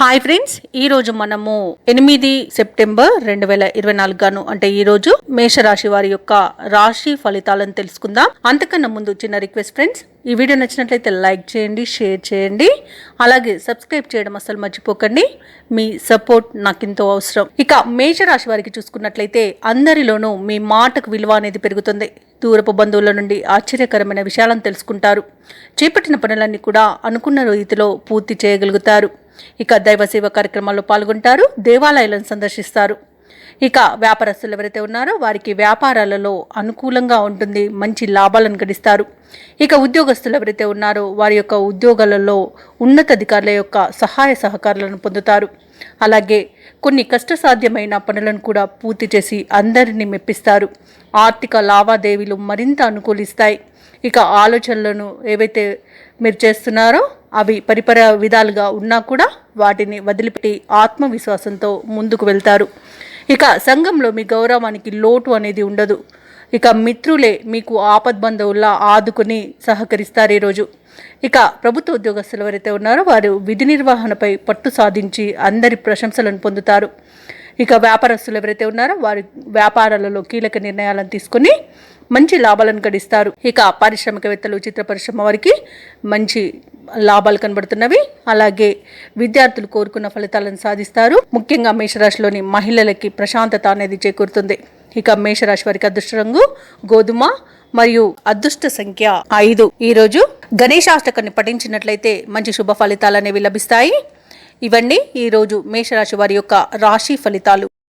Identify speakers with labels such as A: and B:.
A: Hi friends, ఈ రోజు మనము 8 సెప్టెంబర్ 2024 గాను అంటే ఈ రోజు మేషరాశి వారి యొక్క రాశి ఫలితాలను తెలుసుకుందాం. అంతకన్నా ముందు చిన్న రిక్వెస్ట్ ఫ్రెండ్స్, ఈ వీడియో నచ్చినట్లయితే లైక్ చేయండి, షేర్ చేయండి, అలాగే సబ్స్క్రైబ్ చేయడం అసలు మర్చిపోకండి. మీ సపోర్ట్ నాకు ఎంతో అవసరం. ఇక మేషరాశి వారికి చూసుకున్నట్లయితే అందరిలోనూ మీ మాటకు విలువ అనేది పెరుగుతుంది. దూరపు బంధువుల నుండి ఆశ్చర్యకరమైన విషయాలను తెలుసుకుంటారు. చేపట్టిన పనులన్నీ కూడా అనుకున్న రీతిలో పూర్తి చేయగలుగుతారు. ఇక దైవ సేవ కార్యక్రమాల్లో పాల్గొంటారు, దేవాలయాలను సందర్శిస్తారు. ఇక వ్యాపారస్తులు ఎవరైతే ఉన్నారో వారికి వ్యాపారాలలో అనుకూలంగా ఉంటుంది, మంచి లాభాలను గడిస్తారు. ఇక ఉద్యోగస్తులు ఎవరైతే ఉన్నారో వారి యొక్క ఉద్యోగాలలో ఉన్నతాధికారుల యొక్క సహాయ సహకారాలను పొందుతారు. అలాగే కొన్ని కష్టసాధ్యమైన పనులను కూడా పూర్తి చేసి అందరినీ మెప్పిస్తారు. ఆర్థిక లావాదేవీలు మరింత అనుకూలిస్తాయి. ఇక ఆలోచనలను ఏవైతే మీరు చేస్తున్నారో అవి పరిపర విధాలుగా ఉన్నా కూడా వాటిని వదిలిపెట్టి ఆత్మవిశ్వాసంతో ముందుకు వెళ్తారు. ఇక సంఘంలో మీ గౌరవానికి లోటు అనేది ఉండదు. ఇక మిత్రులే మీకు ఆపద్బంధువుల్లా ఆదుకుని సహకరిస్తారు ఈరోజు. ఇక ప్రభుత్వ ఉద్యోగస్తులు ఎవరైతే ఉన్నారో వారు విధి నిర్వహణపై పట్టు సాధించి అందరి ప్రశంసలను పొందుతారు. ఇక వ్యాపారస్తులు ఎవరైతే ఉన్నారో వారి వ్యాపారాలలో కీలక నిర్ణయాలను తీసుకుని మంచి లాభాలను గడిస్తారు. ఇక పారిశ్రామికవేత్తలు, చిత్ర పరిశ్రమ వారికి మంచి లాభాలు కనబడుతున్నవి. అలాగే విద్యార్థులు కోరుకున్న ఫలితాలను సాధిస్తారు. ముఖ్యంగా మేషరాశిలోని మహిళలకి ప్రశాంతత అనేది చేకూరుతుంది. ఇక మేషరాశి వారికి అదృష్ట రంగు గోధుమ మరియు అదృష్ట సంఖ్య 5. ఈరోజు గణేశాష్టకాన్ని పఠించినట్లయితే మంచి శుభ ఫలితాలు అనేవి లభిస్తాయి. ఇవన్నీ ఈరోజు మేషరాశి వారి యొక్క రాశి ఫలితాలు.